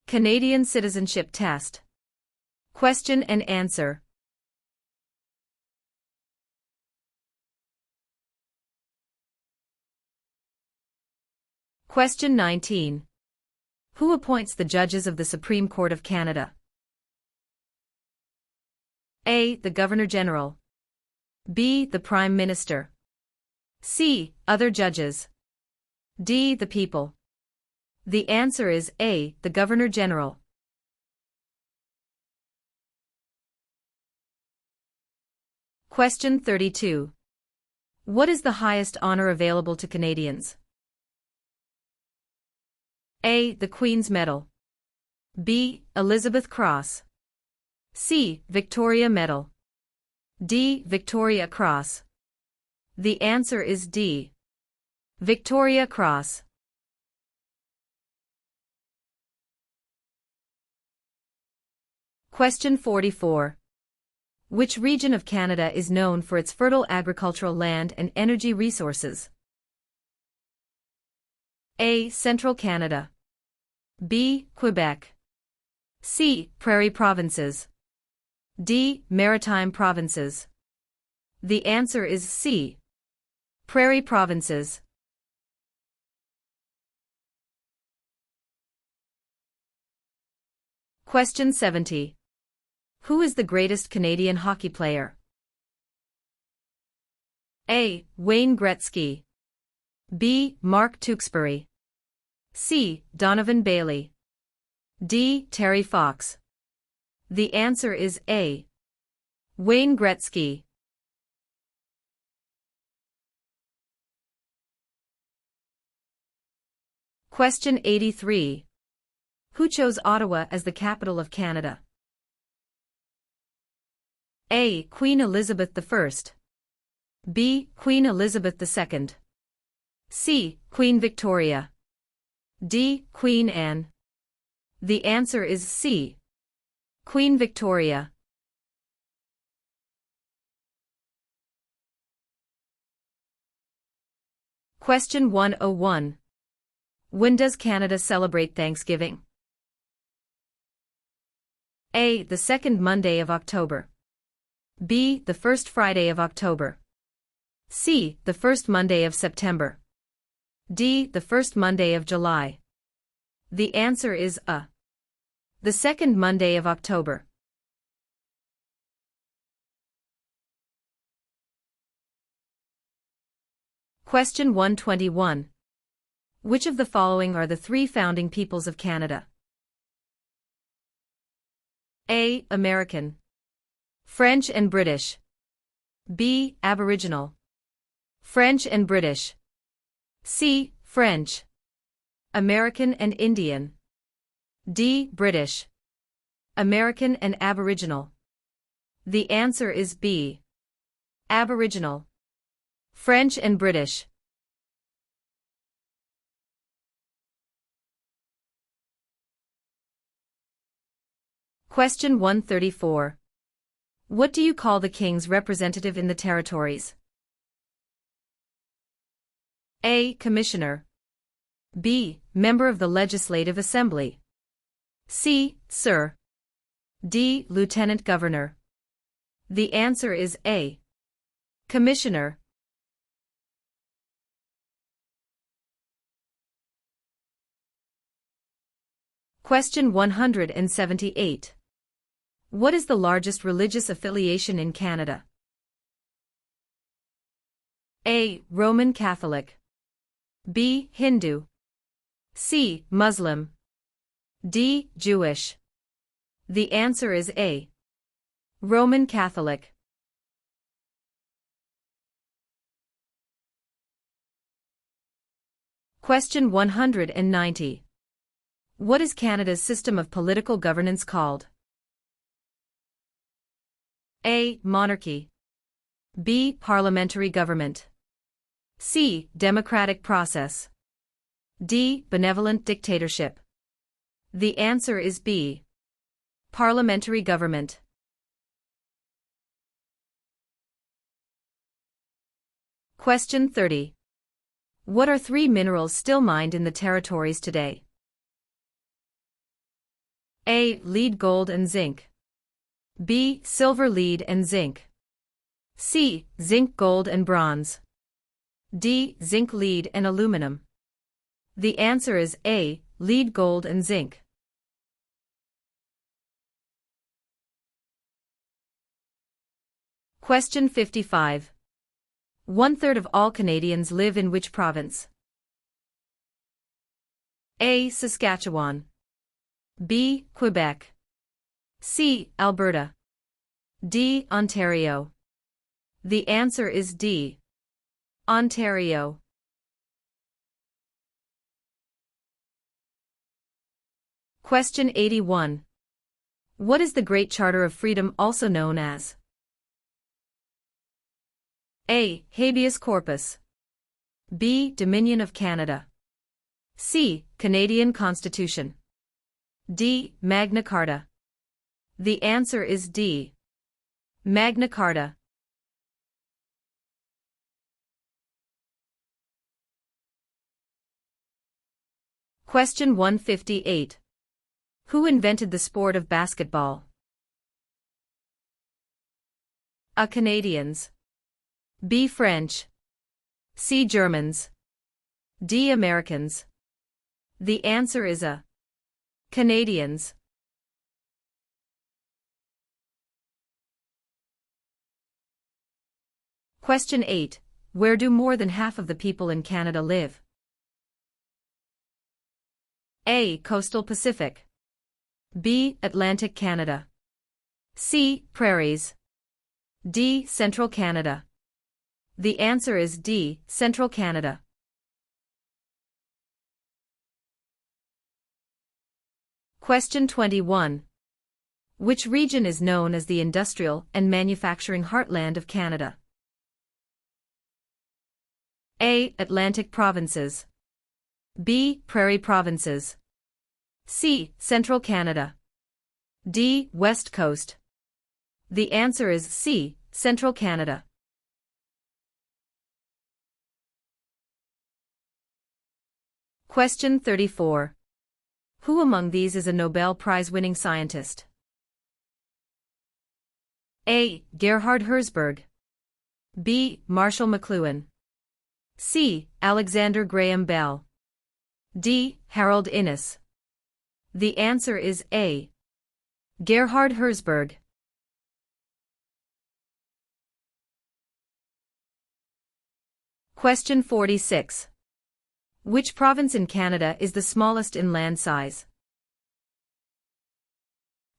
Canadian Citizenship Test. Question and answer. Question 19. Who appoints the judges of the Supreme Court of Canada? A. The Governor-General. B. The Prime Minister. C. Other judges. D. The people. The answer is A. The Governor-General. Question 32. What is the highest honor available to Canadians? A. The Queen's Medal. B. Elizabeth Cross. C. Victoria Medal. D. Victoria Cross. The answer is D. Victoria Cross. Question 44. Which region of Canada is known for its fertile agricultural land and energy resources? A. Central Canada. B. Quebec. C. Prairie Provinces. D. Maritime Provinces. The answer is C. Prairie Provinces. Question 70. Who is the greatest Canadian hockey player? A. Wayne Gretzky. B. Mark Tewksbury. C. Donovan Bailey. D. Terry Fox. The answer is A. Wayne Gretzky. Question 83. Who chose Ottawa as the capital of Canada? A. Queen Elizabeth I. B. Queen Elizabeth II. C. Queen Victoria. D. Queen Anne. The answer is C. Queen Victoria. Question 101. When does Canada celebrate Thanksgiving? A. The second Monday of October. B. The first Friday of October. C. The first Monday of September. D. The first Monday of July. The answer is A. The second Monday of October. Question 121. Which of the following are the three founding peoples of Canada? A. American. French and British. B. Aboriginal. French and British. C. French. American and Indian. D. British. American and Aboriginal. The answer is B. Aboriginal. French and British. Question 134. What do you call the King's representative in the territories? A. Commissioner. B. Member of the Legislative Assembly. C. Sir. D. Lieutenant Governor. The answer is A. Commissioner. Question 178. What is the largest religious affiliation in Canada? A. Roman Catholic. B. Hindu. C. Muslim. D. Jewish. The answer is A. Roman Catholic. Question 190. What is Canada's system of political governance called? A. Monarchy. B. Parliamentary government. C. Democratic process. D. Benevolent dictatorship. The answer is B. Parliamentary government. Question 30. What are three minerals still mined in the territories today? A. Lead, gold and zinc. B. Silver, lead and zinc. C. Zinc, gold and bronze. D. Zinc, lead and aluminum. The answer is A. Lead, gold and zinc. Question 55. 1/3 of all Canadians live in which province? A. Saskatchewan. B. Quebec. C. Alberta. D. Ontario. The answer is D. Ontario. Question 81. What is the Great Charter of Freedom also known as? A. Habeas corpus. B. Dominion of Canada. C. Canadian Constitution. D. Magna Carta. The answer is D. Magna Carta. Question 158. Who invented the sport of basketball? A. Canadians. B. French. C. Germans. D. Americans. The answer is A. Canadians. Question 8. Where do more than half of the people in Canada live? A. Coastal Pacific. B. Atlantic Canada. C. Prairies. D. Central Canada. The answer is D. Central Canada. Question 21. Which region is known as the industrial and manufacturing heartland of Canada? A. Atlantic provinces. B. Prairie provinces. C. Central Canada. D. West Coast. The answer is C. Central Canada. Question 34. Who among these is a Nobel Prize-winning scientist? A. Gerhard Herzberg. B. Marshall McLuhan. C. Alexander Graham Bell. D. Harold Innis. The answer is A. Gerhard Herzberg. Question 46. Which province in Canada is the smallest in land size?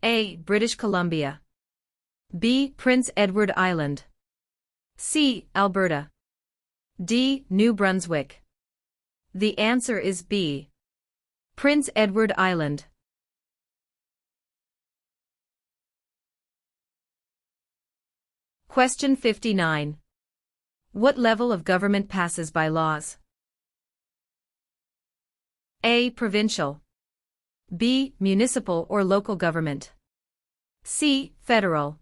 A. British Columbia. B. Prince Edward Island. C. Alberta. D. New Brunswick. The answer is B. Prince Edward Island. Question 59. What level of government passes by laws? A. Provincial. B. Municipal or local government. C. Federal.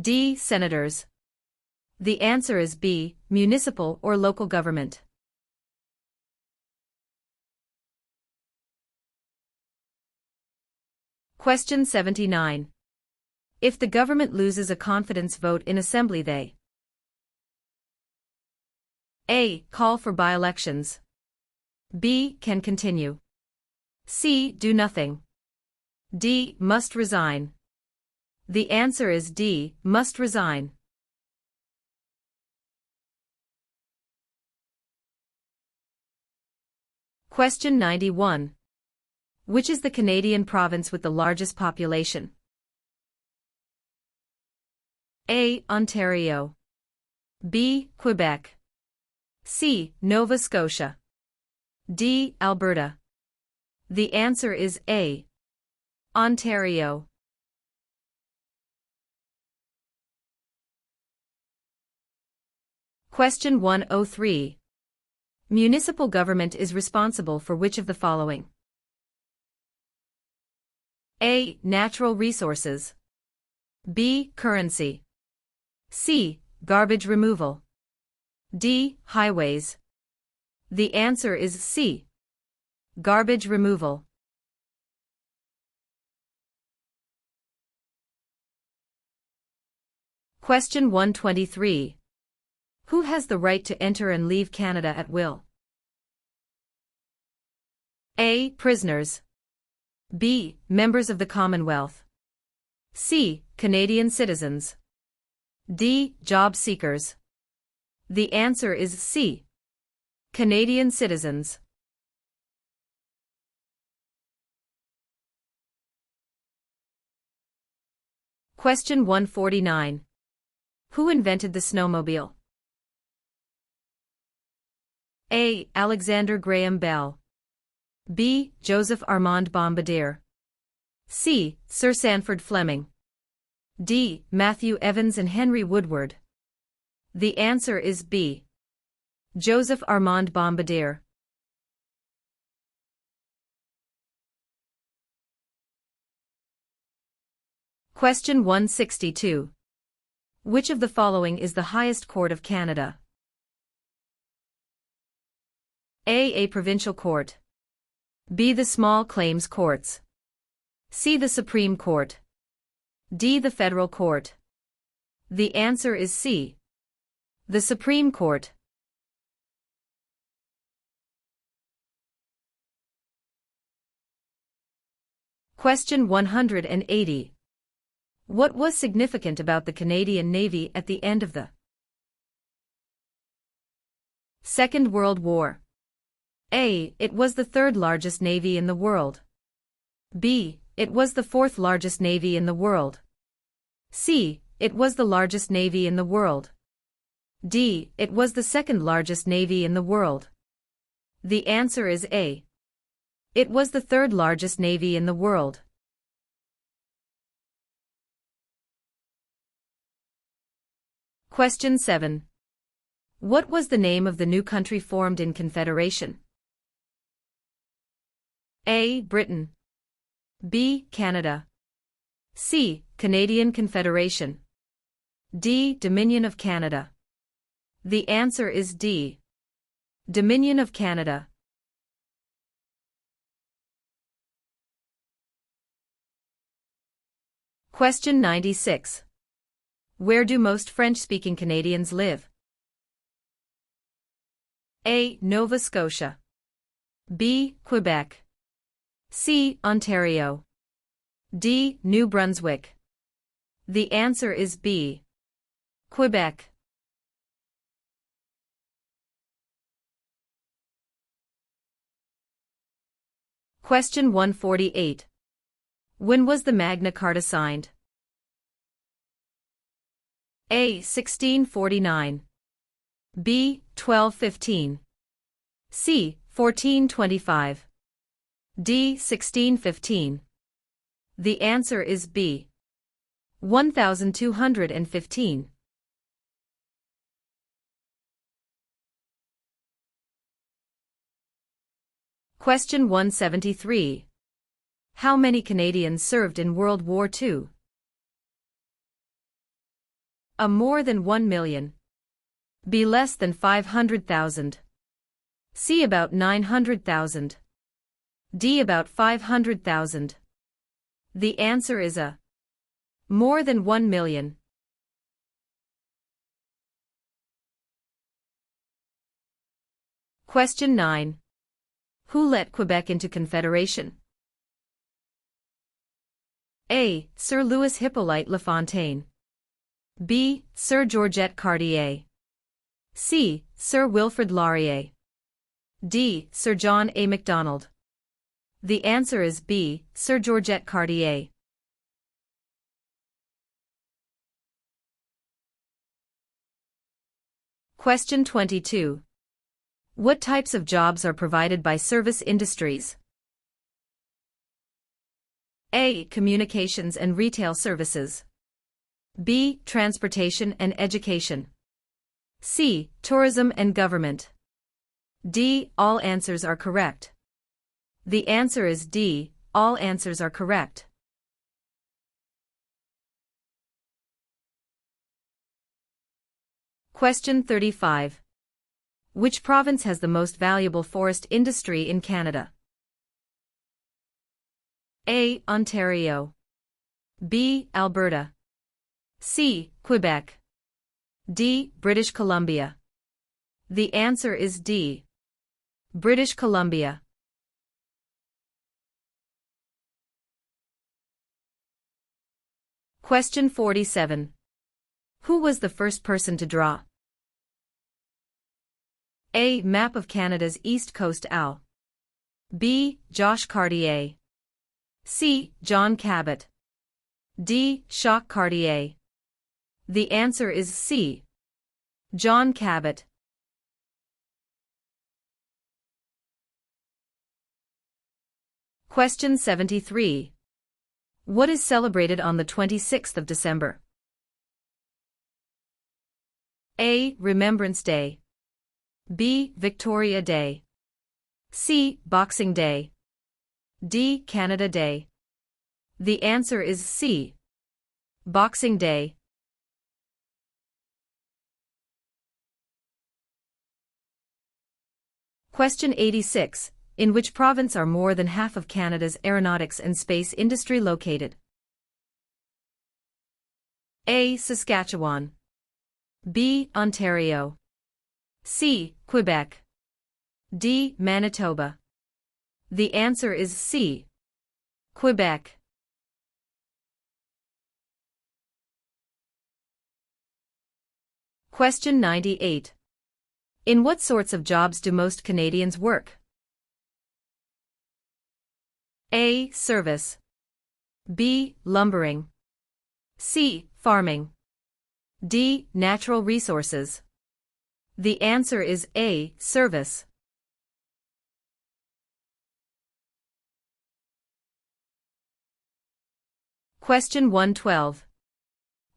D. Senators. The answer is B. Municipal or local government. Question 79. If the government loses a confidence vote in Assembly, they A. Call for by-elections. B. Can continue. C. Do nothing. D. Must resign. The answer is D. Must resign. Question 91. Which is the Canadian province with the largest population? A. Ontario. B. Quebec. C. Nova Scotia. D. Alberta. The answer is A. Ontario. Question 103. Municipal government is responsible for which of the following? A. Natural resources. B. Currency. C. Garbage removal. D. Highways. The answer is C. Garbage removal. Question 123. Who has the right to enter and leave Canada at will? A. Prisoners. B. Members of the Commonwealth. C. Canadian citizens. D. Job seekers. The answer is C. Canadian citizens. Question 149. Who invented the snowmobile? A. Alexander Graham Bell. B. Joseph Armand Bombardier. C. Sir Sanford Fleming. D. Matthew Evans and Henry Woodward. The answer is B. Joseph Armand Bombardier. Question 162. Which of the following is the highest court of Canada? A provincial court. B. The small claims courts. C. The Supreme Court. D. The federal court. The answer is C. The Supreme Court. Question 180. What was significant about the Canadian Navy at the end of the Second World War? A. It was the third largest navy in the world. B. It was the fourth largest navy in the world. C. It was the largest navy in the world. D. It was the second largest navy in the world. The answer is A. It was the third largest navy in the world. Question 7. What was the name of the new country formed in Confederation? A. Britain. B. Canada. C. Canadian Confederation. D. Dominion of Canada. The answer is D. Dominion of Canada. Question 96. Where do most French-speaking Canadians live? A. Nova Scotia. B. Quebec. C. Ontario. D. New Brunswick. The answer is B. Quebec. Question 148. When was the Magna Carta signed? A. 1649. B. 1215. C. 1425. D. 1615. The answer is B. 1215. Question 173. How many Canadians served in World War II? A. More than 1 million. B. Less than 500,000. C. About 900,000. D. About 500,000. The answer is A. More than 1 million. Question 9. Who let Quebec into Confederation? A. Sir Louis Hippolyte Lafontaine. B. Sir Georgette Cartier. C. Sir Wilfrid Laurier. D. Sir John A. Macdonald. The answer is B. Sir Georgette Cartier. Question 22. What types of jobs are provided by service industries? A. Communications and retail services. B. Transportation and education. C. Tourism and government. D. All answers are correct. The answer is D. All answers are correct. Question 35. Which province has the most valuable forest industry in Canada? A. Ontario. B. Alberta. C. Quebec. D. British Columbia. The answer is D. British Columbia. Question 47. Who was the first person to draw? A. Map of Canada's East Coast Owl. B. Josh Cartier. C. John Cabot. D. Jacques Cartier. The answer is C. John Cabot. Question 73. What is celebrated on the 26th of December? A. Remembrance Day. B. Victoria Day. C. Boxing Day. D. Canada Day. The answer is C. Boxing Day. Question 86. In which province are more than half of Canada's aeronautics and space industry located? A. Saskatchewan. B. Ontario. C. Quebec. D. Manitoba. The answer is C. Quebec. Question 98. In what sorts of jobs do most Canadians work? A. Service. B. Lumbering. C. Farming. D. Natural resources. The answer is A. Service. Question 112.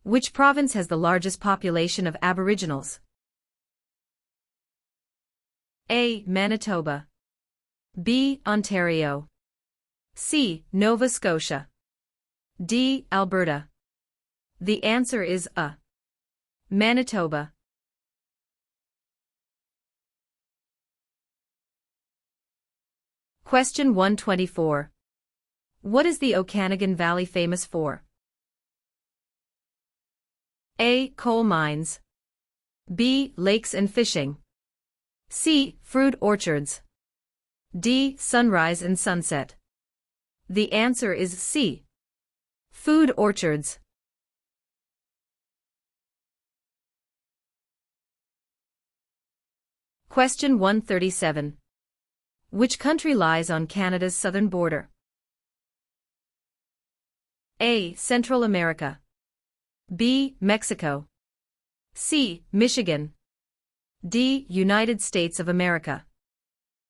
Which province has the largest population of Aboriginals? A. Manitoba. B. Ontario. C. Nova Scotia. D. Alberta. The answer is A. Manitoba. Question 124. What is the Okanagan Valley famous for? A. Coal mines. B. Lakes and fishing. C. Fruit orchards. D. Sunrise and sunset. The answer is C. Food orchards. Question 137. Which country lies on Canada's southern border? A. Central America. B. Mexico. C. Michigan. D. United States of America.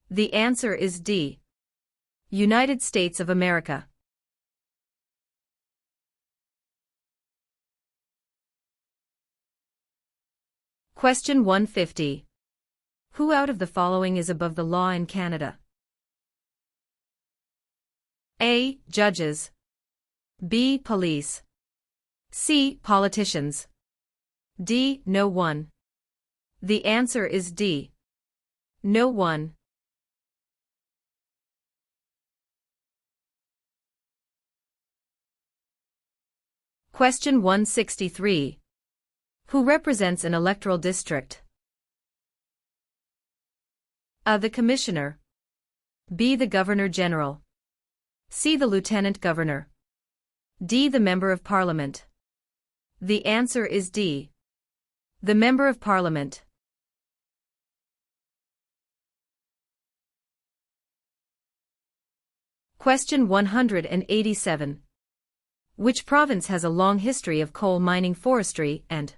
The answer is D. United States of America. Question 150. Who out of the following is above the law in Canada? A. Judges. B. Police. C. Politicians. D. No one. The answer is D. No one. Question 163. Who represents an electoral district? A. The Commissioner. B. The Governor-General. C. The Lieutenant Governor. D. The Member of Parliament. The answer is D. The Member of Parliament. Question 187. Which province has a long history of coal mining, forestry, and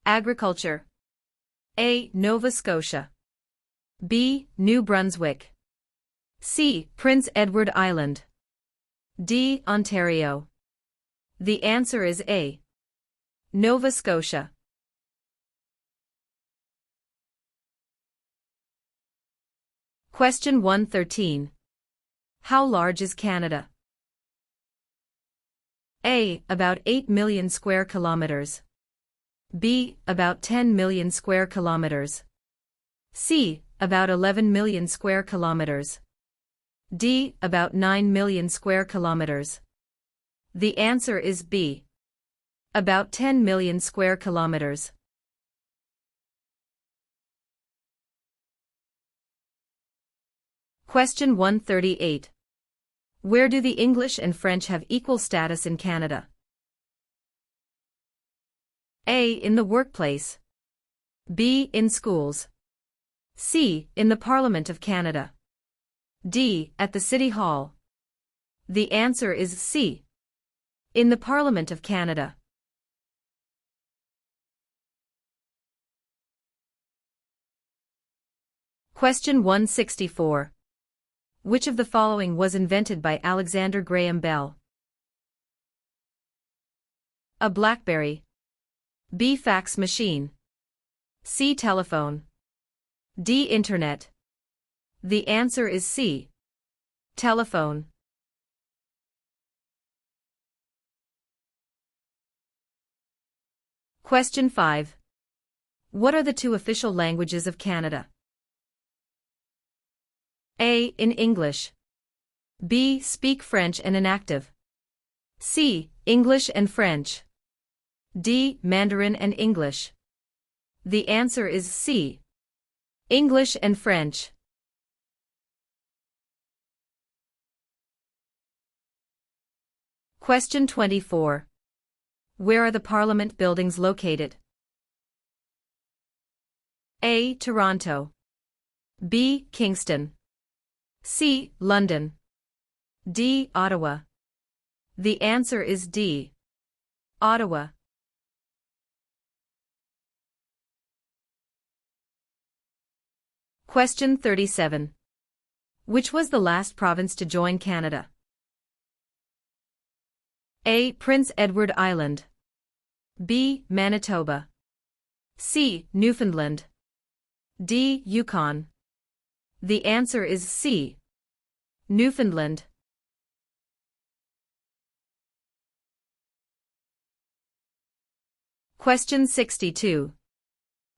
agriculture? A. Nova Scotia. B. New Brunswick. C. Prince Edward Island. D. Ontario. The answer is A. Nova Scotia. Question 113. How large is Canada? A. About 8 million square kilometers. B. About 10 million square kilometers. C. About 11 million square kilometers. D. About 9 million square kilometers. The answer is B. About 10 million square kilometers. Question 138. Where do the English and French have equal status in Canada? A. In the workplace. B. In schools. C. In the Parliament of Canada. D. At the City Hall. The answer is C. In the Parliament of Canada. Question 164. Which of the following was invented by Alexander Graham Bell? A BlackBerry. B. Fax machine. C. Telephone. D. Internet. The answer is C. Telephone. Question 5. What are the two official languages of Canada? A. In English. B. Speak French and inactive. C. English and French. D. Mandarin and English. The answer is C. English and French. Question 24. Where are the Parliament buildings located? A. Toronto. B. Kingston. C. London. D. Ottawa. The answer is D. Ottawa. Question 37. Which was the last province to join Canada? A. Prince Edward Island. B. Manitoba. C. Newfoundland. D. Yukon. The answer is C. Newfoundland. Question 62.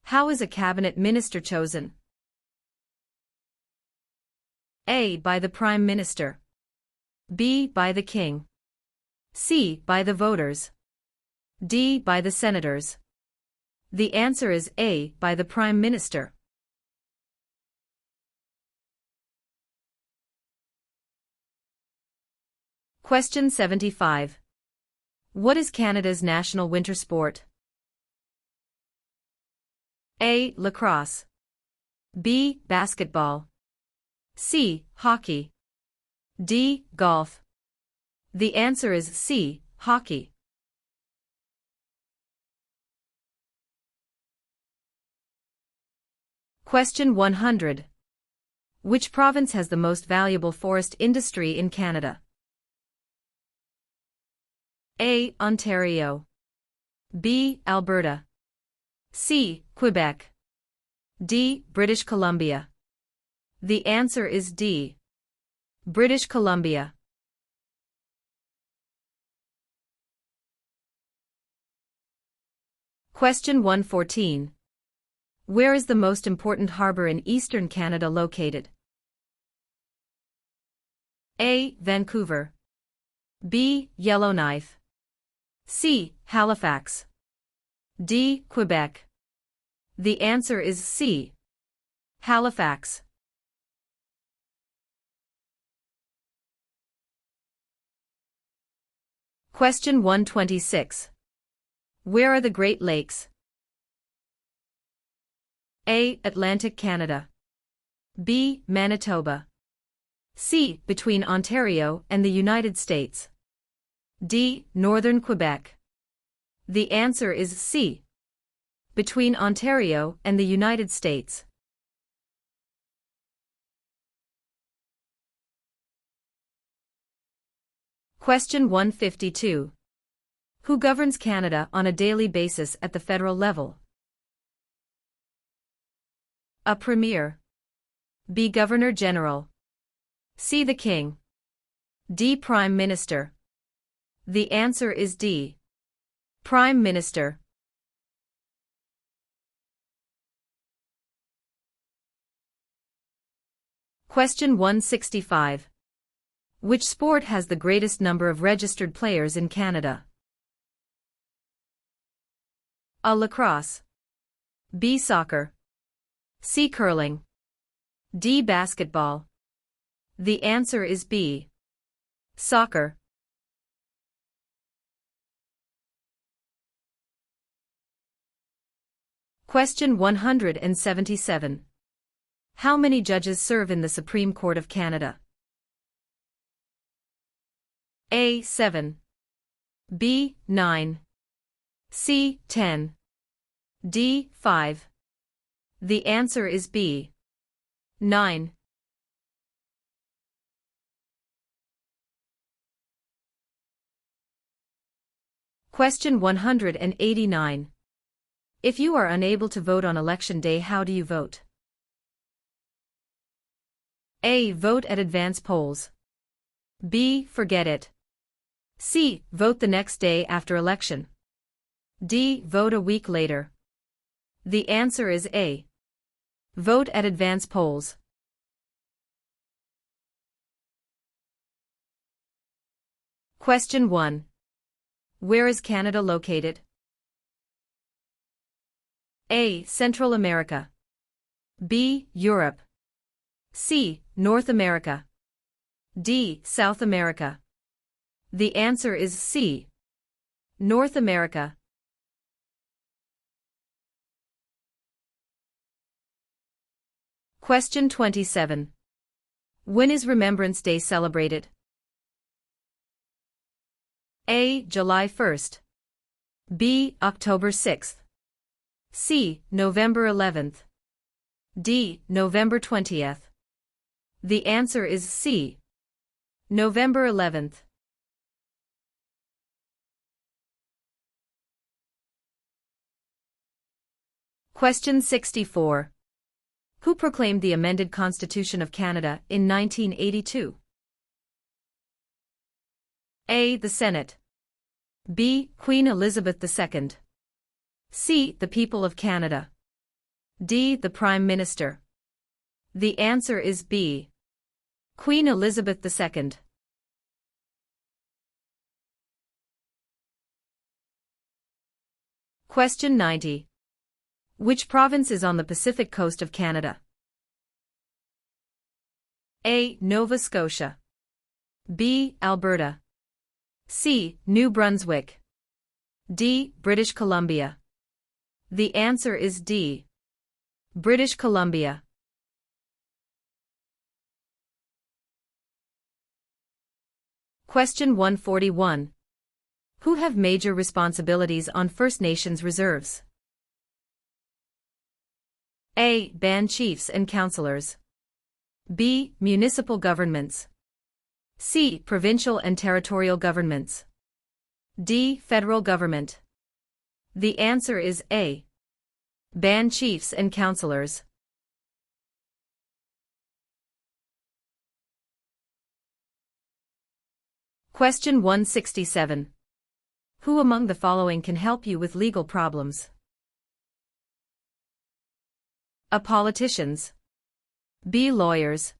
How is a cabinet minister chosen? A. By the Prime Minister. B. By the King. C. By the voters. D. By the senators. The answer is A. By the Prime Minister. Question 75. What is Canada's national winter sport? A. Lacrosse. B. Basketball. C. Hockey. D. Golf. The answer is C. Hockey. Question 100. Which province has the most valuable forest industry in Canada? A. Ontario. B. Alberta. C. Quebec. D. British Columbia. The answer is D. British Columbia. Question 114. Where is the most important harbor in eastern Canada located? A. Vancouver. B. Yellowknife. C. Halifax. D. Quebec. The answer is C. Halifax. Question 126. Where are the Great Lakes? A. Atlantic Canada. B. Manitoba. C. Between Ontario and the United States. D. Northern Quebec. The answer is C. Between Ontario and the United States. Question 152. Who governs Canada on a daily basis at the federal level? A. Premier. B. Governor General. C. The King. D. Prime Minister. The answer is D. Prime Minister. Question 165. Which sport has the greatest number of registered players in Canada? A. Lacrosse. B. Soccer. C. Curling. D. Basketball. The answer is B. Soccer. Question 177. How many judges serve in the Supreme Court of Canada? A. 7. B. 9. C. 10. D. 5. The answer is B. 9. Question 189. If you are unable to vote on election day, how do you vote? A. Vote at advance polls. B. Forget it. C. Vote the next day after election. D. Vote a week later. The answer is A. Vote at advance polls. Question 1. Where is Canada located? A. Central America. B. Europe. C. North America. D. South America. The answer is C. North America. Question 27. When is Remembrance Day celebrated? A. July 1st. B. October 6th. C. November 11th. D. November 20th. The answer is C. November 11th. Question 64. Who proclaimed the amended Constitution of Canada in 1982? A. The Senate. B. Queen Elizabeth II. C. The people of Canada. D. The Prime Minister. The answer is B. Queen Elizabeth II. Question 90. Which province is on the Pacific coast of Canada? A. Nova Scotia. B. Alberta. C. New Brunswick. D. British Columbia. The answer is D. British Columbia. Question 141. Who have major responsibilities on First Nations reserves? A. Band chiefs and councillors. B. Municipal governments. C. Provincial and territorial governments. D. Federal government. The answer is A. Band chiefs and councillors. Question 167. Who among the following can help you with legal problems? A. Politicians. B. Lawyers.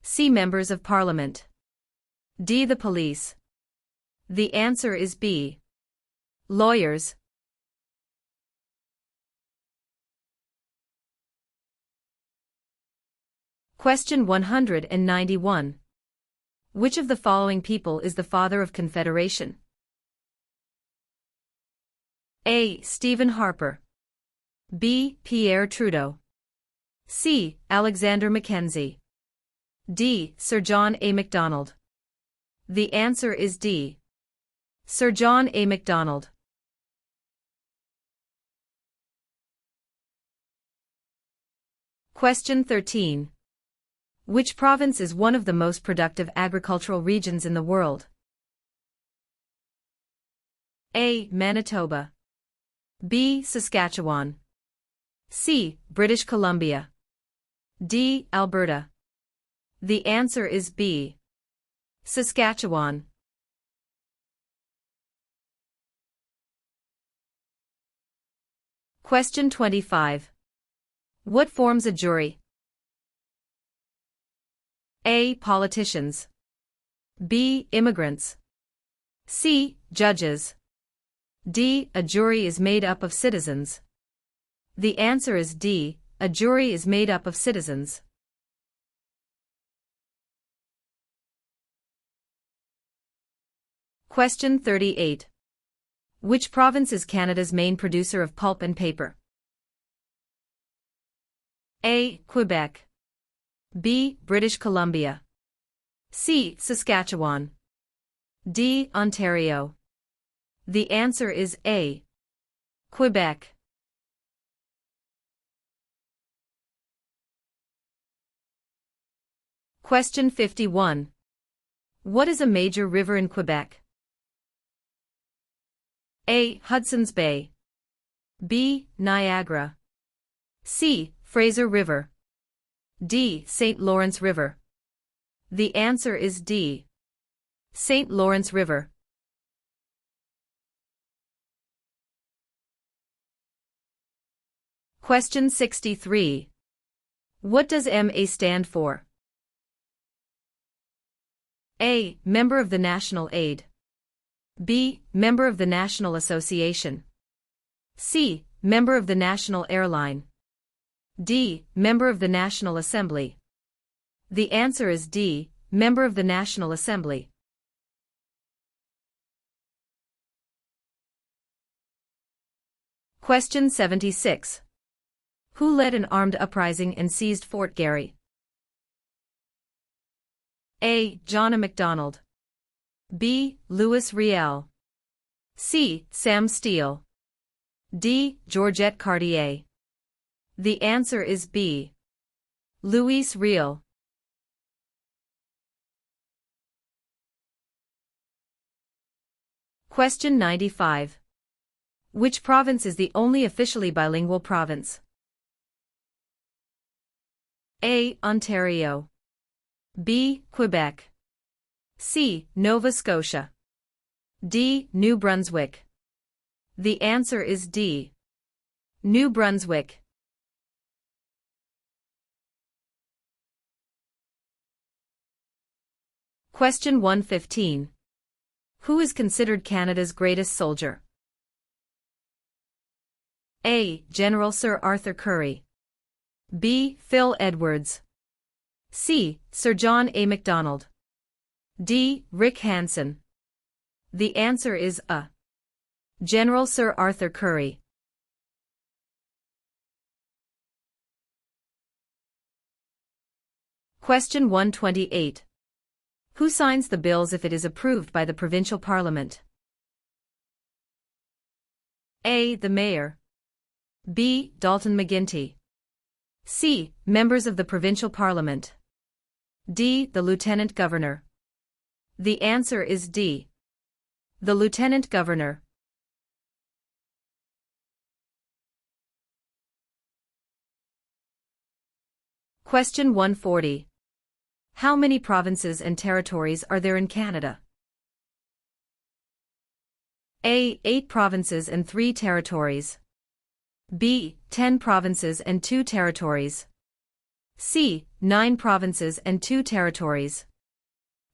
C. Members of Parliament. D. The police. The answer is B. Lawyers. Question 191. Which of the following people is the father of Confederation? A. Stephen Harper. B. Pierre Trudeau. C. Alexander Mackenzie. D. Sir John A. Macdonald. The answer is D. Sir John A. Macdonald. Question 13. Which province is one of the most productive agricultural regions in the world? A. Manitoba. B. Saskatchewan. C. British Columbia. D. Alberta. The answer is B. Saskatchewan. Question 25. What forms a jury? A. Politicians. B. Immigrants. C. Judges. D. A jury is made up of citizens. The answer is D. A jury is made up of citizens. Question 38. Which province is Canada's main producer of pulp and paper? A. Quebec. B. British Columbia. C. Saskatchewan. D. Ontario. The answer is A. Quebec. Question 51. What is a major river in Quebec? A. Hudson's Bay. B. Niagara. C. Fraser River. D. St. Lawrence River. The answer is D. St. Lawrence River. Question 63. What does MA stand for? A. Member of the National Aid. B. Member of the National Association. C. Member of the National Airline. D. Member of the National Assembly. The answer is D. Member of the National Assembly. Question 76. Who led an armed uprising and seized Fort Garry? A. John A. Macdonald. B. Louis Riel. C. Sam Steele. D. Georgette Cartier. The answer is B. Louis Riel. Question 95. Which province is the only officially bilingual province? A. Ontario. B. Quebec. C. Nova Scotia. D. New Brunswick. The answer is D. New Brunswick. Question 115. Who is considered Canada's greatest soldier? A. General Sir Arthur Currie. B. Phil Edwards. C. Sir John A. Macdonald. D. Rick Hansen. The answer is A. General Sir Arthur Currie. Question 128. Who signs the bills if it is approved by the provincial parliament? A. The Mayor. B. Dalton McGuinty. C. Members of the provincial parliament. D. The Lieutenant Governor. The answer is D. The Lieutenant Governor. Question 140. How many provinces and territories are there in Canada? A. 8 provinces and 3 territories. B. 10 provinces and 2 territories. C. 9 provinces and 2 territories.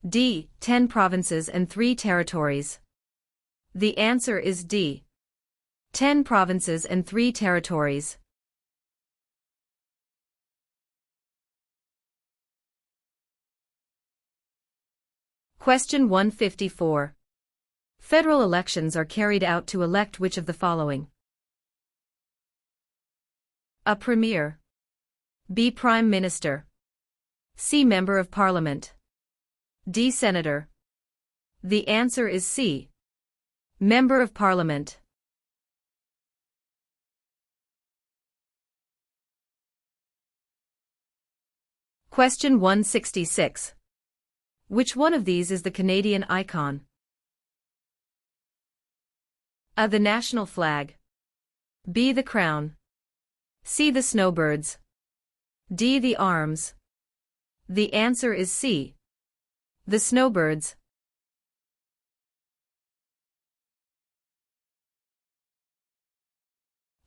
D. 10 provinces and 3 territories. The answer is D. 10 provinces and 3 territories. Question 154. Federal elections are carried out to elect which of the following? A. Premier. B. Prime Minister. C. Member of Parliament. D. Senator. The answer is C. Member of Parliament. Question 166. Which one of these is the Canadian icon? A. The national flag. B. The crown. C. The snowbirds. D. The arms. The answer is C. The snowbirds.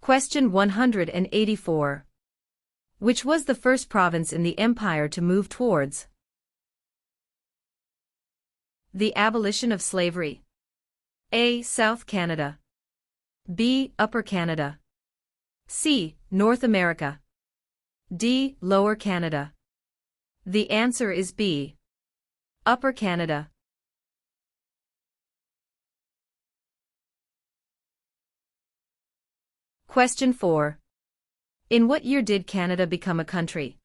Question 184. Which was the first province in the empire to move towards The abolition of slavery. A. South Canada. B. Upper Canada. C. North America. D. Lower Canada. The answer is B. Upper Canada. Question 4. In what year did Canada become a country?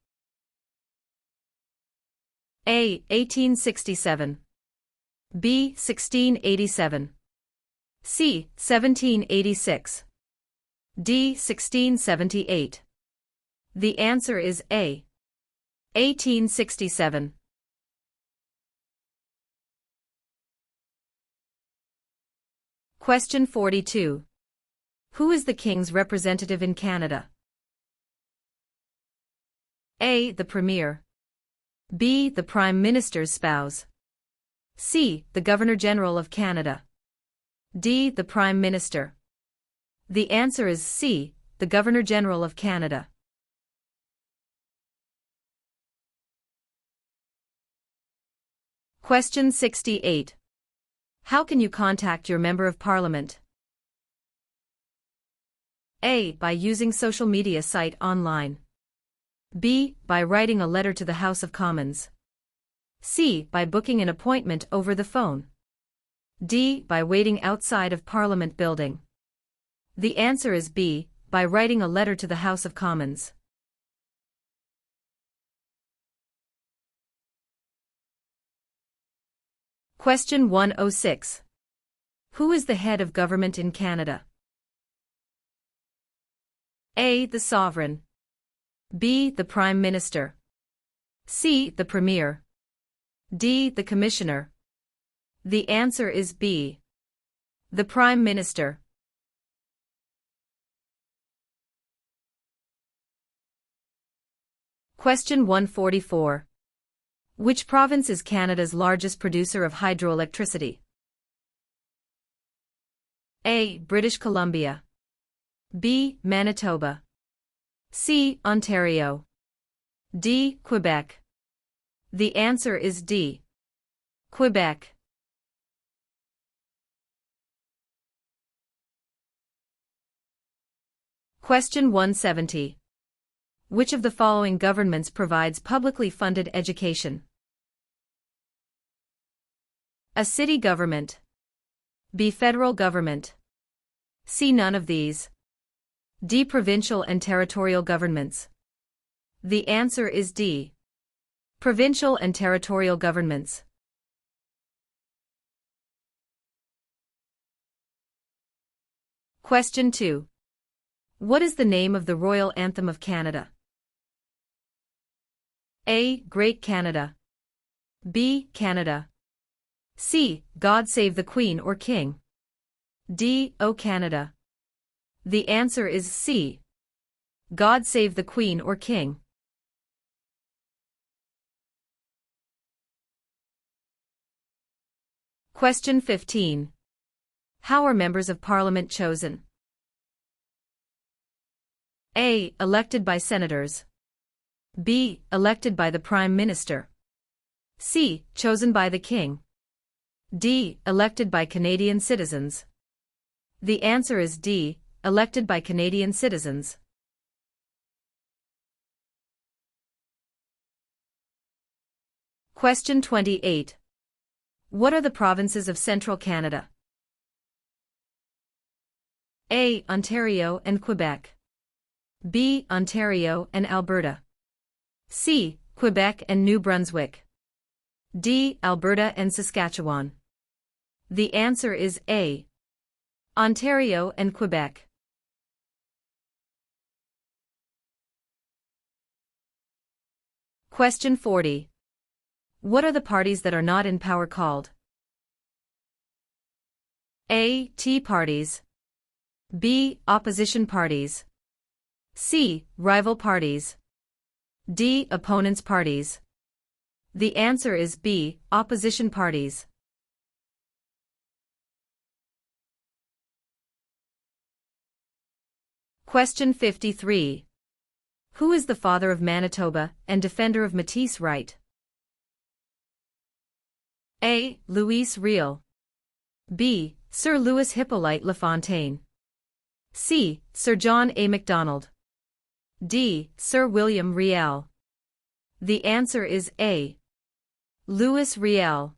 A. 1867. B. 1687. C. 1786. D. 1678. The answer is A. 1867. Question 42. Who is the King's representative in Canada? A. The Premier. B. The Prime Minister's spouse. C. The Governor-General of Canada. D. The Prime Minister. The answer is C. The Governor-General of Canada. Question 68. How can you contact your Member of Parliament? A. By using social media site online. B. By writing a letter to the House of Commons. C. By booking an appointment over the phone. D. By waiting outside of Parliament building. The answer is B. By writing a letter to the House of Commons. Question 106. Who is the head of government in Canada? A. The Sovereign. B. The Prime Minister. C. The Premier. D. The Commissioner. The answer is B. The Prime Minister. Question 144. Which province is Canada's largest producer of hydroelectricity? A. British Columbia. B. Manitoba. C. Ontario. D. Quebec. The answer is D. Quebec. Question 170. Which of the following governments provides publicly funded education? A. City government. B. Federal government. C. None of these. D. Provincial and territorial governments. The answer is D. Provincial and territorial governments. Question 2. What is the name of the royal anthem of Canada? A. Great Canada. B. Canada. C. God Save the Queen or King. D. O Canada. The answer is C. God Save the Queen or King. Question 15. How are members of Parliament chosen? A. Elected by senators. B. Elected by the Prime Minister. C. Chosen by the King. D. Elected by Canadian citizens. The answer is D. Elected by Canadian citizens. Question 28. What are the provinces of Central Canada? A. Ontario and Quebec. B. Ontario and Alberta. C. Quebec and New Brunswick. D. Alberta and Saskatchewan. The answer is A. Ontario and Quebec. Question 40. What are the parties that are not in power called? A. Tea parties. B. Opposition parties. C. Rival parties. D. Opponents parties. The answer is B. Opposition parties. Question 53. Who is the father of Manitoba and defender of Métis right? A. Louis Riel. B. Sir Louis Hippolyte Lafontaine. C. Sir John A. Macdonald. D. Sir William Riel. The answer is A. Louis Riel.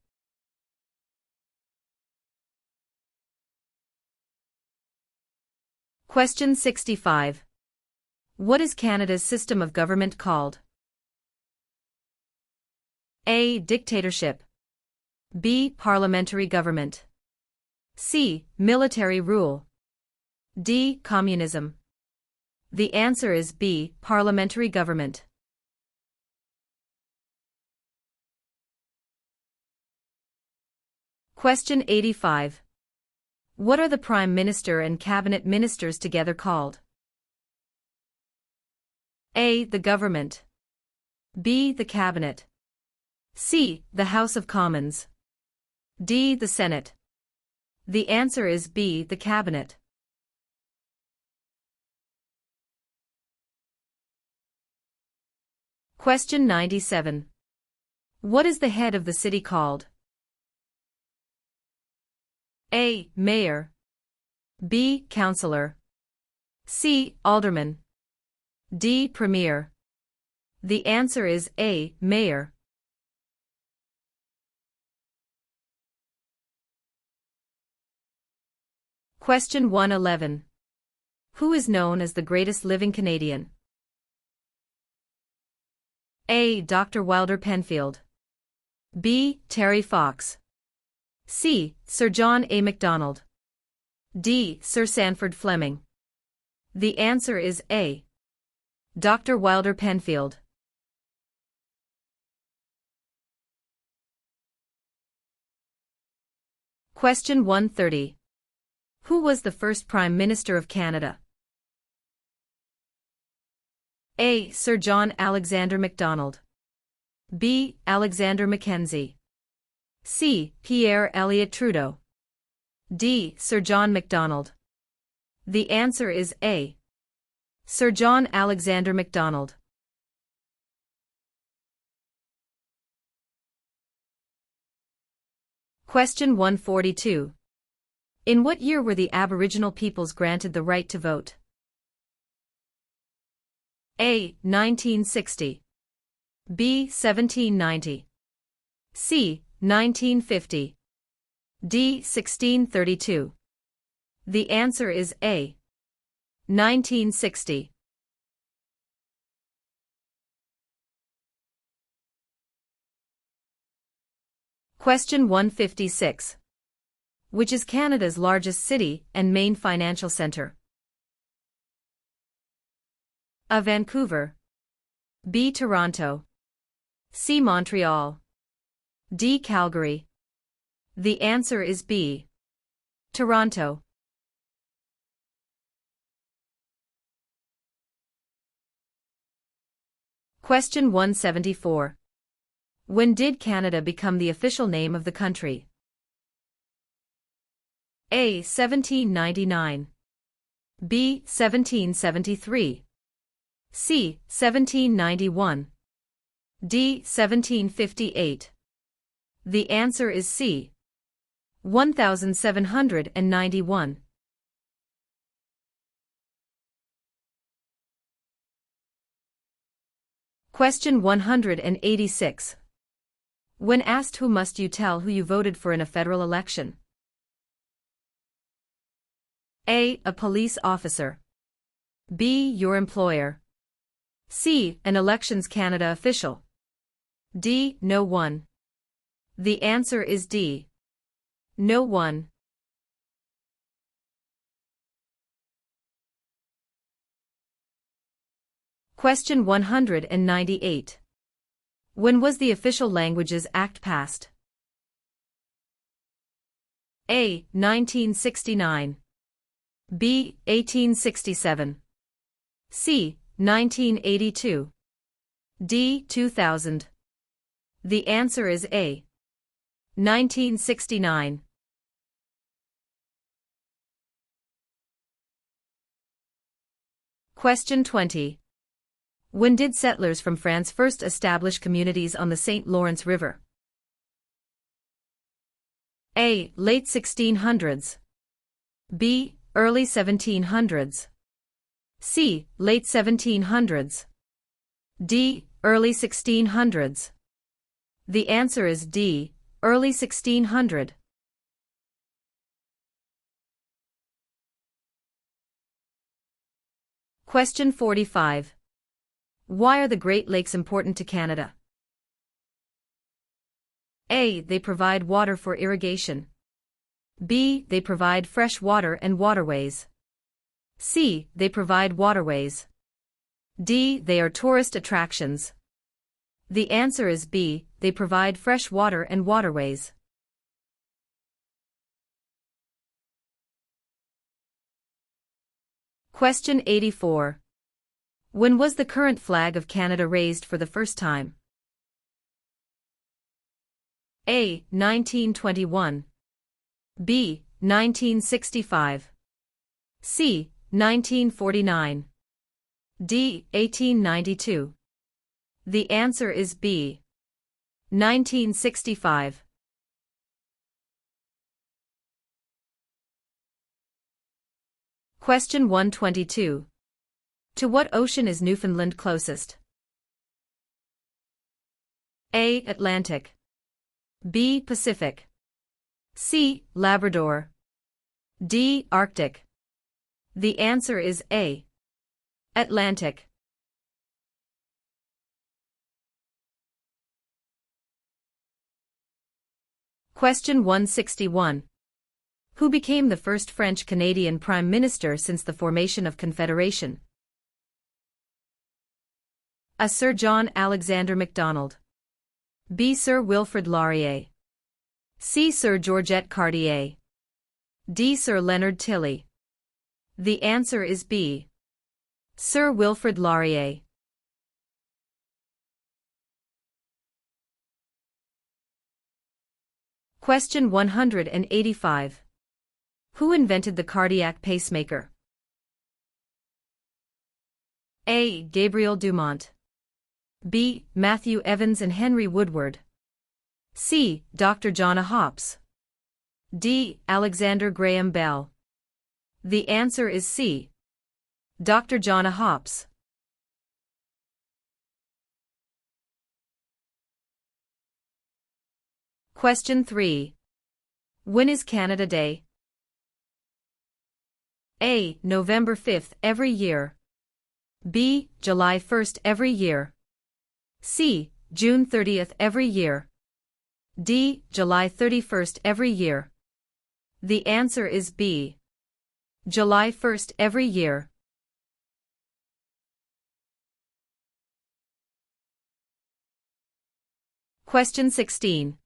Question 65. What is Canada's system of government called? A. Dictatorship. B. Parliamentary government. C. Military rule. D. Communism. The answer is B. Parliamentary government. Question 85. What are the Prime Minister and Cabinet Ministers together called? A. The Government. B. The Cabinet. C. The House of Commons. D. The Senate. The answer is B. The Cabinet. Question 97. What is the head of the city called? A. Mayor. B. Councillor. C. Alderman. D. Premier. The answer is A. Mayor. Question 111. Who is known as the greatest living Canadian? A. Dr. Wilder Penfield. B. Terry Fox. C. Sir John A. Macdonald. D. Sir Sanford Fleming. The answer is A. Dr. Wilder Penfield. Question 130. Who was the first Prime Minister of Canada? A. Sir John Alexander Macdonald. B. Alexander Mackenzie. C. Pierre Elliott Trudeau. D. Sir John Macdonald. The answer is A. Sir John Alexander Macdonald. Question 142. In what year were the Aboriginal peoples granted the right to vote? A. 1960. B. 1790. C. 1950. D. 1632. The answer is A. 1960. Question 156. Which is Canada's largest city and main financial centre? A. Vancouver. B. Toronto. C. Montreal. D. Calgary. The answer is B. Toronto. Question 174. When did Canada become the official name of the country? A. 1799. B. 1773. C. 1791. D. 1758. The answer is C. 1791. Question 186. When asked who must you tell who you voted for in a federal election? A. A police officer. B. Your employer. C. An Elections Canada official. D. No one. The answer is D. No one. Question 198. When was the Official Languages Act passed? A. 1969. B. 1867. C. 1982. D. 2000. The answer is A. 1969. Question 20. When did settlers from France first establish communities on the St. Lawrence River? A. Late 1600s. B. Early 1700s. C. Late 1700s. D. Early 1600s. The answer is D. Early 1600. Question 45. Why are the Great Lakes important to Canada? A. They provide water for irrigation. B. They provide fresh water and waterways. C. They provide waterways. D. They are tourist attractions. The answer is B. They provide fresh water and waterways. Question 84. When was the current flag of Canada raised for the first time? A. 1921. B. 1965. C. 1949. D. 1892. The answer is B. 1965. Question 122. To what ocean is Newfoundland closest? A. Atlantic. B. Pacific. C. Labrador. D. Arctic. The answer is A. Atlantic. Question 161. Who became the first French-Canadian Prime Minister since the formation of Confederation? A. Sir John Alexander Macdonald. B. Sir Wilfrid Laurier. C. Sir Georgette Cartier. D. Sir Leonard Tilley. The answer is B. Sir Wilfrid Laurier. Question 185. Who invented the cardiac pacemaker? A. Gabriel Dumont. B. Matthew Evans and Henry Woodward. C. Dr. John Hops. D. Alexander Graham Bell. The answer is C. Dr. John Hops. Question 3. When is Canada Day? A. November 5th every year. B. July 1st every year. C. June 30th every year. D. July 31st every year. The answer is B. July 1st every year. Question 16.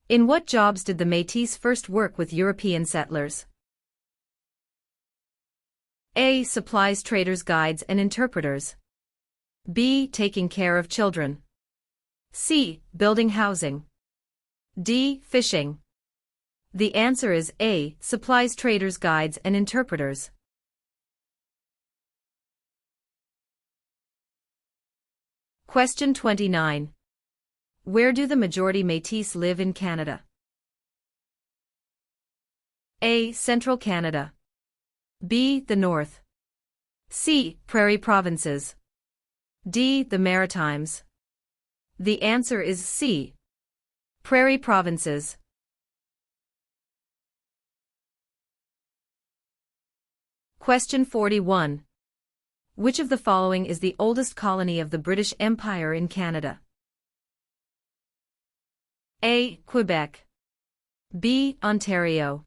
In what jobs did the Métis first work with European settlers? A. Supplies traders, guides and interpreters. B. Taking care of children. C. Building housing. D. Fishing. The answer is A. Supplies traders, guides and interpreters. Question 29. Where do the majority Métis live in Canada? A. Central Canada. B. The North. C. Prairie Provinces. D. The Maritimes. The answer is C. Prairie Provinces. Question 41. Which of the following is the oldest colony of the British Empire in Canada? A. Quebec. B. Ontario.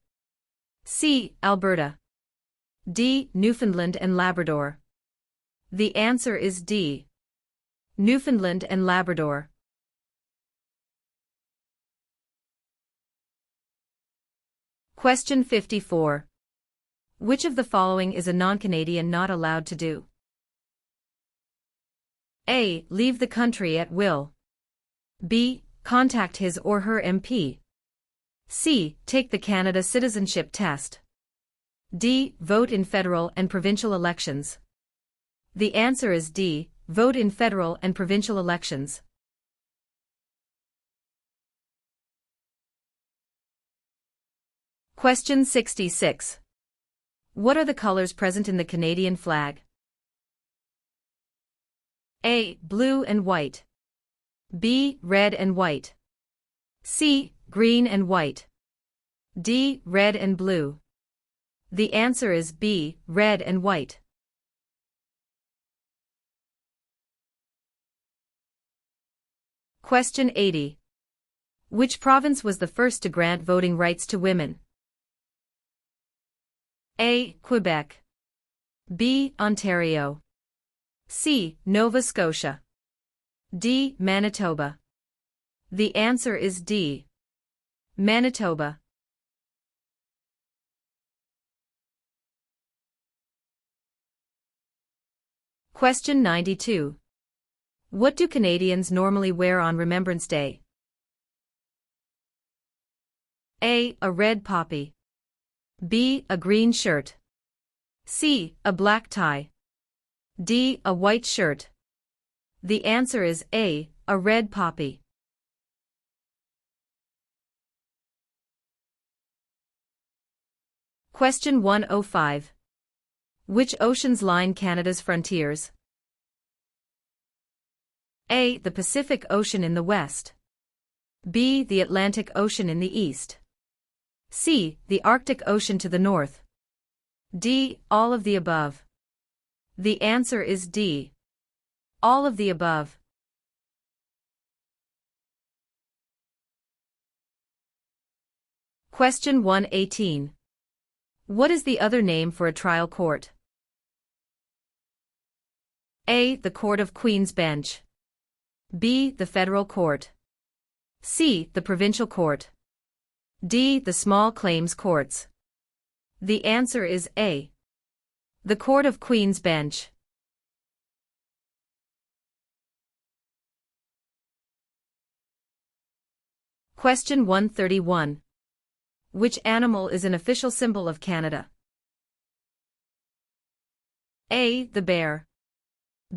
C. Alberta. D. Newfoundland and Labrador. The answer is D. Newfoundland and Labrador. Question 54. Which of the following is a non-Canadian not allowed to do? A. Leave the country at will. B. Contact his or her MP. C. Take the Canada Citizenship Test. D. Vote in federal and provincial elections. The answer is D. Vote in federal and provincial elections. Question 66. What are the colors present in the Canadian flag? A. Blue and white. B. Red and white. C. Green and white. D. Red and blue. The answer is B. Red and white. Question 80. Which province was the first to grant voting rights to women? A. Quebec. B. Ontario. C. Nova Scotia. D. Manitoba. The answer is D. Manitoba. Question 92. What do Canadians normally wear on Remembrance Day? A. A red poppy. B. A green shirt. C. A black tie. D. A white shirt. The answer is A. A red poppy. Question 105. Which oceans line Canada's frontiers? A. The Pacific Ocean in the west. B. The Atlantic Ocean in the east. C. The Arctic Ocean to the north. D. All of the above. The answer is D. All of the above. Question 118. What is the other name for a trial court? A. The Court of Queen's Bench. B. The Federal Court. C. The Provincial Court. D. The Small Claims Courts. The answer is A. The Court of Queen's Bench. Question 131. Which animal is an official symbol of Canada? A. The bear.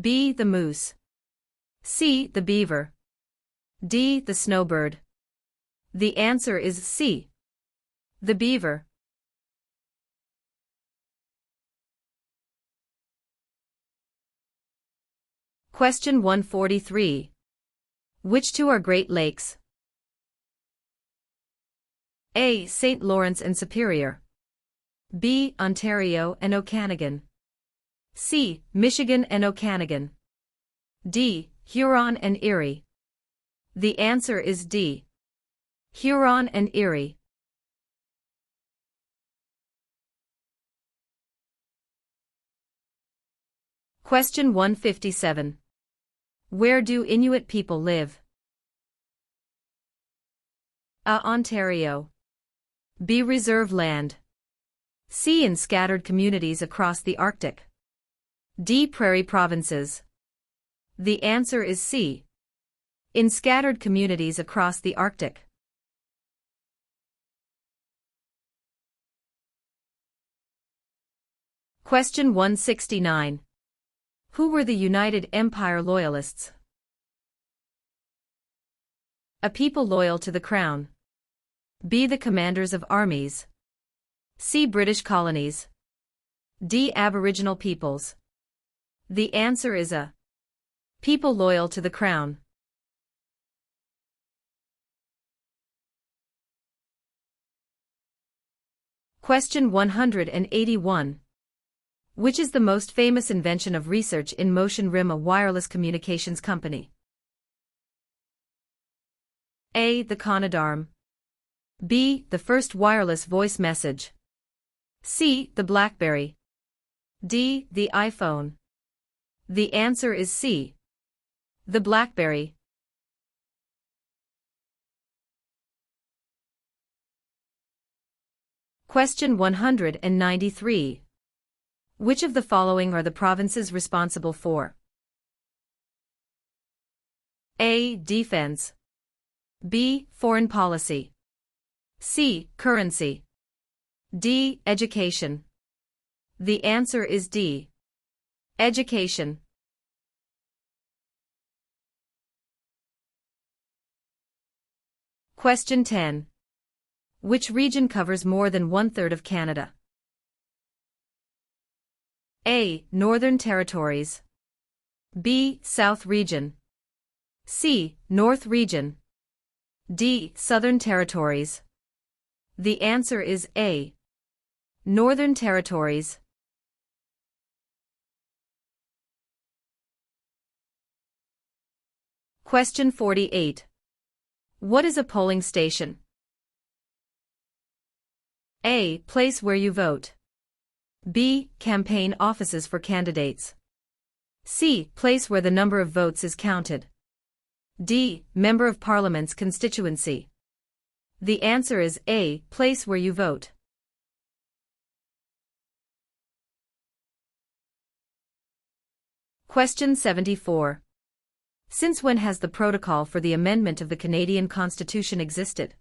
B. The moose. C. The beaver. D. The snowbird. The answer is C. The beaver. Question 143. Which two are Great Lakes? A. St. Lawrence and Superior. B. Ontario and Okanagan. C. Michigan and Okanagan. D. Huron and Erie. The answer is D. Huron and Erie. Question 157. Where do Inuit people live? A. Ontario. B. Reserve land. C. In scattered communities across the Arctic. D. Prairie provinces. The answer is C. In scattered communities across the Arctic. Question 169. Who were the United Empire Loyalists? A. People loyal to the Crown. B. The commanders of armies. C. British colonies. D. Aboriginal peoples. The answer is A. People loyal to the Crown. Question 181. Which is the most famous invention of research in motion? RIM, a wireless communications company. A. The Conadarm. B. The first wireless voice message. C. The BlackBerry. D. The iPhone. The answer is C. The BlackBerry. Question 193. Which of the following are the provinces responsible for? A. Defense. B. Foreign policy. C. Currency. D. Education. The answer is D. Education. Question 10. Which region covers more than one-third of Canada? A. Northern Territories. B. South Region. C. North Region. D. Southern Territories. The answer is A. Northern Territories. Question 48. What is a polling station? A. Place where you vote. B. Campaign offices for candidates. C. Place where the number of votes is counted. D. Member of Parliament's constituency. The answer is A. Place where you vote. Question 74. Since when has the protocol for the amendment of the Canadian Constitution existed?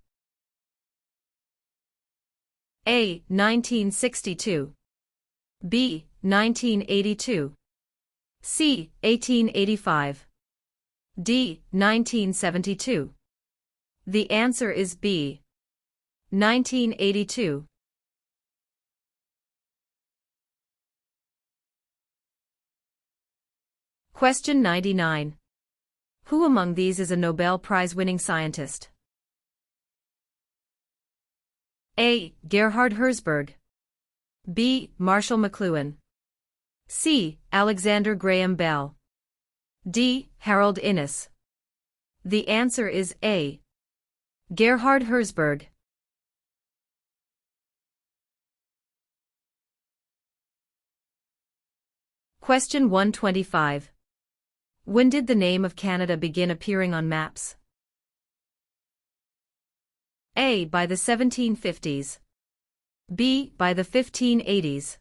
A. 1962. B. 1982. C. 1885. D. 1972. The answer is B. 1982. Question 99. Who among these is a Nobel Prize-winning scientist? A. Gerhard Herzberg. B. Marshall McLuhan. C. Alexander Graham Bell. D. Harold Innis. The answer is A. Gerhard Herzberg. Question 125. When did the name of Canada begin appearing on maps? A. By the 1750s. B. By the 1580s.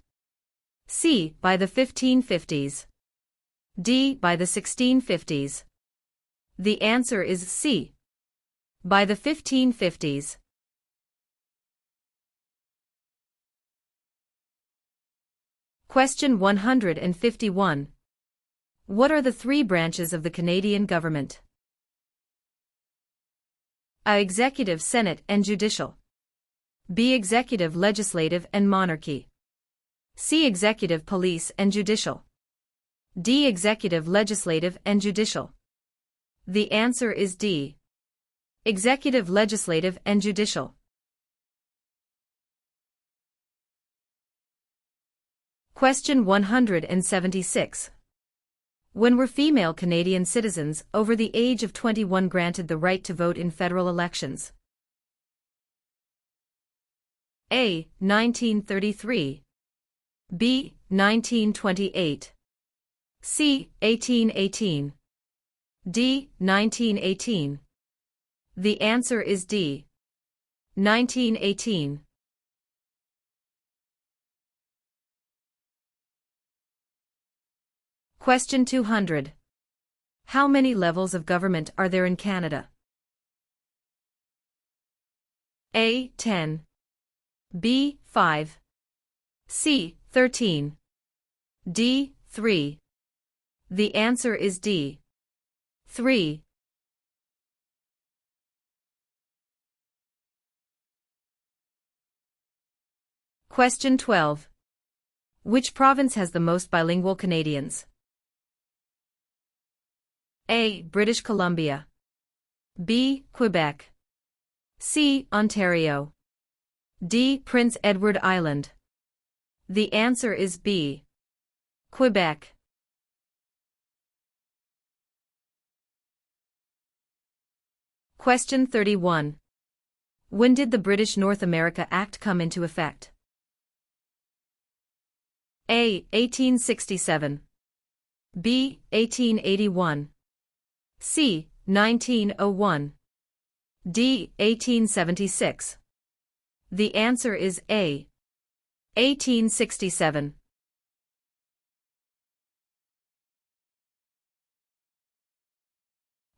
C. By the 1550s. D. By the 1650s. The answer is C. By the 1550s. Question 151. What are the three branches of the Canadian government? A. Executive, Senate, and Judicial. B. Executive, Legislative, and Monarchy. C. Executive, Police, and Judicial. D. Executive, Legislative, and Judicial. The answer is D. Executive, Legislative, and Judicial. Question 176. When were female Canadian citizens over the age of 21 granted the right to vote in federal elections? A. 1933. B. 1928. C. 1818. D. 1918. The answer is D. 1918. Question 200. How many levels of government are there in Canada? A. 10. B. 5. C. 13. D. 3. The answer is D. 3. Question 12. Which province has the most bilingual Canadians? A. British Columbia. B. Quebec. C. Ontario. D. Prince Edward Island. The answer is B. Quebec. Question 31. When did the British North America Act come into effect? A. 1867. B. 1881. C. 1901. D. 1876. The answer is A. 1867.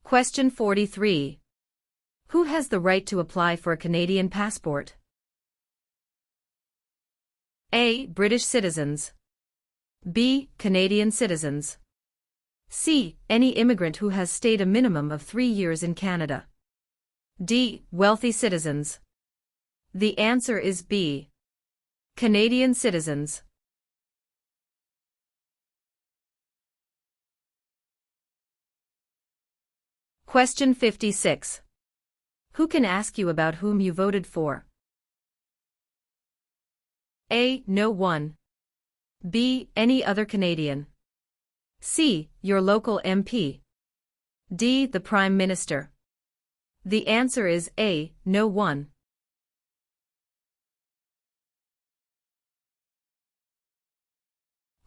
Question 43. Who has the right to apply for a Canadian passport? A. British citizens. B. Canadian citizens. C. Any immigrant who has stayed a minimum of 3 years in Canada. D. Wealthy citizens. The answer is B. Canadian citizens. Question 56. Who can ask you about whom you voted for? A. No one. B. Any other Canadian. C. Your local MP. D. The Prime Minister. The answer is A. No one.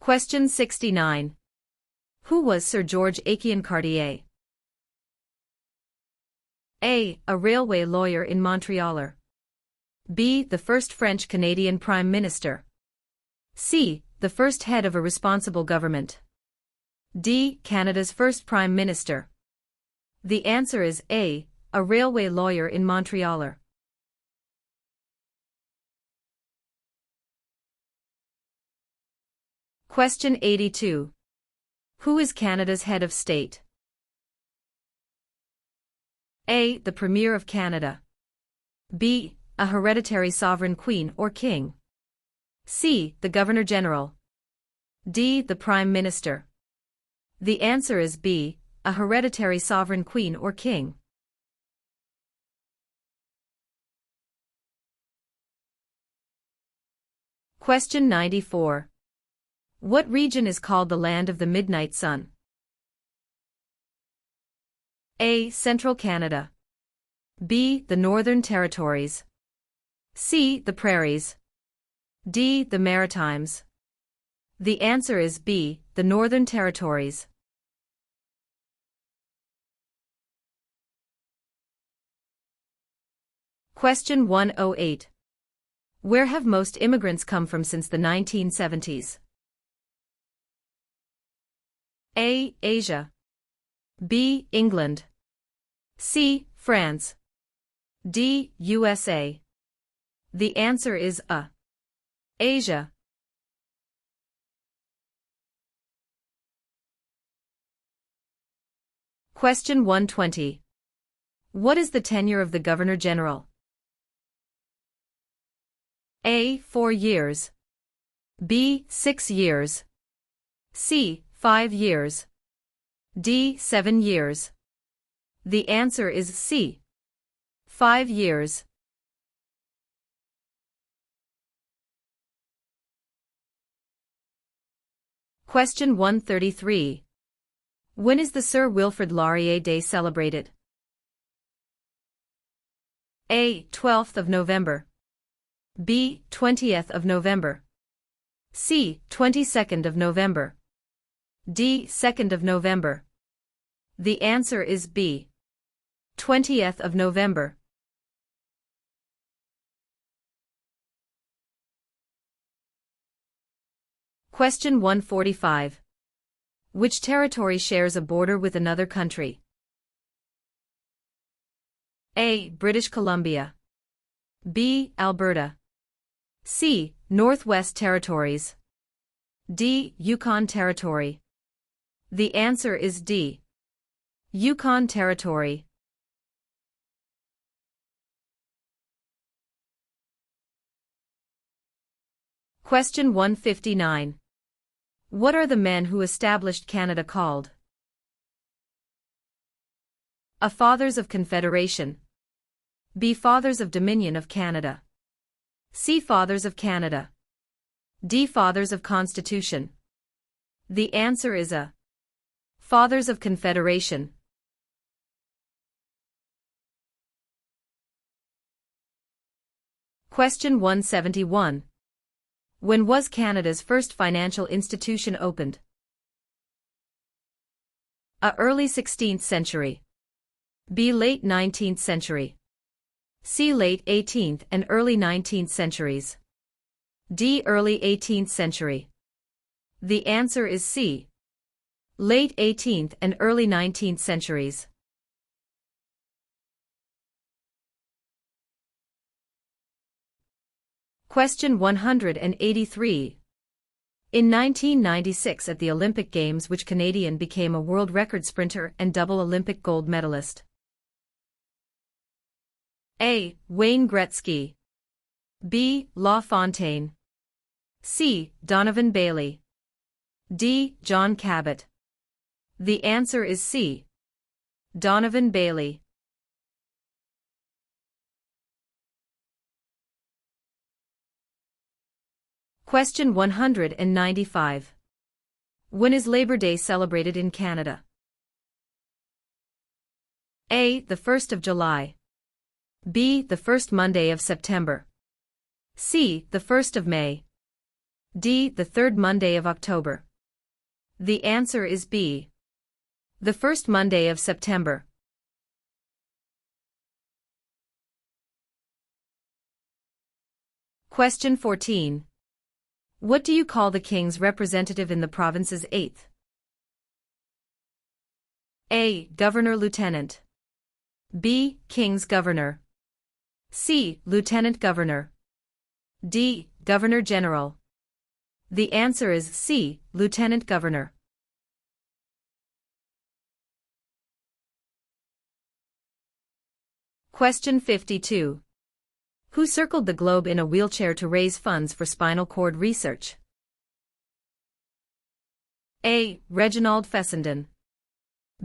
Question 69. Who was Sir George Aiken Cartier? A. A railway lawyer in Montreal. B. The first French-Canadian Prime Minister. C. The first head of a responsible government. D. Canada's first Prime Minister. The answer is A. A railway lawyer in Montreal. Question 82. Who is Canada's head of state? A. The Premier of Canada. B. A hereditary sovereign queen or king. C. The Governor-General. D. The Prime Minister. The answer is B. A hereditary sovereign queen or king. Question 94. What region is called the Land of the Midnight Sun? A. Central Canada. B. The Northern Territories. C. The Prairies. D. The Maritimes. The answer is B. The Northern Territories. Question 108. Where have most immigrants come from since the 1970s? A. Asia. B. England. C. France. D. USA. The answer is A. Asia. Question 120. What is the tenure of the Governor-General? A. 4 years. B. 6 years. C. 5 years. D. 7 years. The answer is C. 5 years. Question 133. When is the Sir Wilfrid Laurier Day celebrated? A. 12th of November. B. 20th of November. C. 22nd of November. D. 2nd of November. The answer is B. 20th of November. Question 145. Which territory shares a border with another country? A. British Columbia. B. Alberta. C. Northwest Territories. D. Yukon Territory. The answer is D. Yukon Territory. Question 159. What are the men who established Canada called? A. Fathers of Confederation. B. Fathers of Dominion of Canada. C. Fathers of Canada. D. Fathers of Constitution. The answer is A. Fathers of Confederation. Question 171. When was Canada's first financial institution opened? A. Early 16th century. B. Late 19th century. C. Late 18th and early 19th centuries. D. Early 18th century. The answer is C. Late 18th and early 19th centuries. Question 183. In 1996 at the Olympic Games, which Canadian became a world record sprinter and double Olympic gold medalist? A. Wayne Gretzky. B. La Fontaine. C. Donovan Bailey. D. John Cabot. The answer is C. Donovan Bailey. Question 195. When is Labor Day celebrated in Canada? A. The 1st of July. B. The first Monday of September. C. The 1st of May. D. The third Monday of October. The answer is B. The first Monday of September. Question 14. What do you call the King's representative in the province's 8th? A. Governor-Lieutenant. B. King's Governor. C. Lieutenant Governor. D. Governor-General. The answer is C. Lieutenant Governor. Question 52. Who circled the globe in a wheelchair to raise funds for spinal cord research? A. Reginald Fessenden.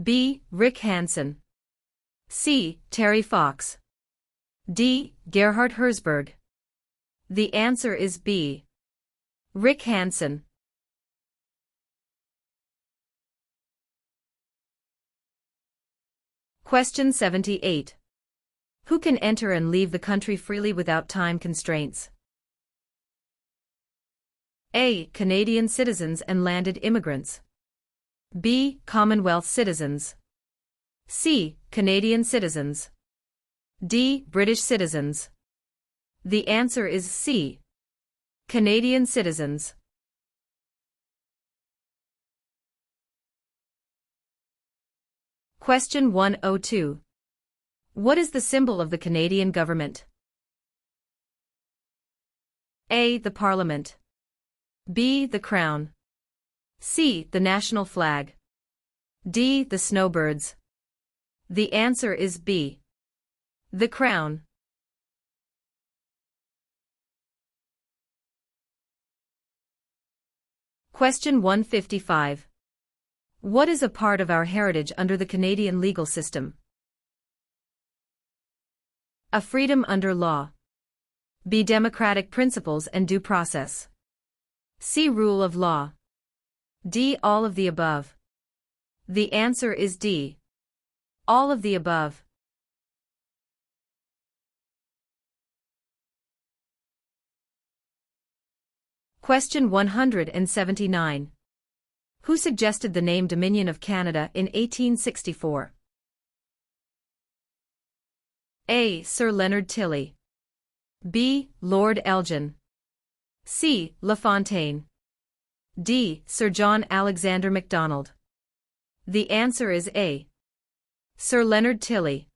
B. Rick Hansen. C. Terry Fox. D. Gerhard Herzberg. The answer is B. Rick Hansen. Question 78. Who can enter and leave the country freely without time constraints? A. Canadian citizens and landed immigrants. B. Commonwealth citizens. C. Canadian citizens. D. British citizens. The answer is C. Canadian citizens. Question 102. What is the symbol of the Canadian government? A. The Parliament. B. The Crown. C. The national flag. D. The snowbirds. The answer is B. The Crown. Question 155. What is a part of our heritage under the Canadian legal system? A. Freedom under law. B. Democratic principles and due process. C. Rule of law. D. All of the above. The answer is D. All of the above. Question 179. Who suggested the name Dominion of Canada in 1864? A. Sir Leonard Tilley. B. Lord Elgin. C. La Fontaine. D. Sir John Alexander Macdonald. The answer is A. Sir Leonard Tilley.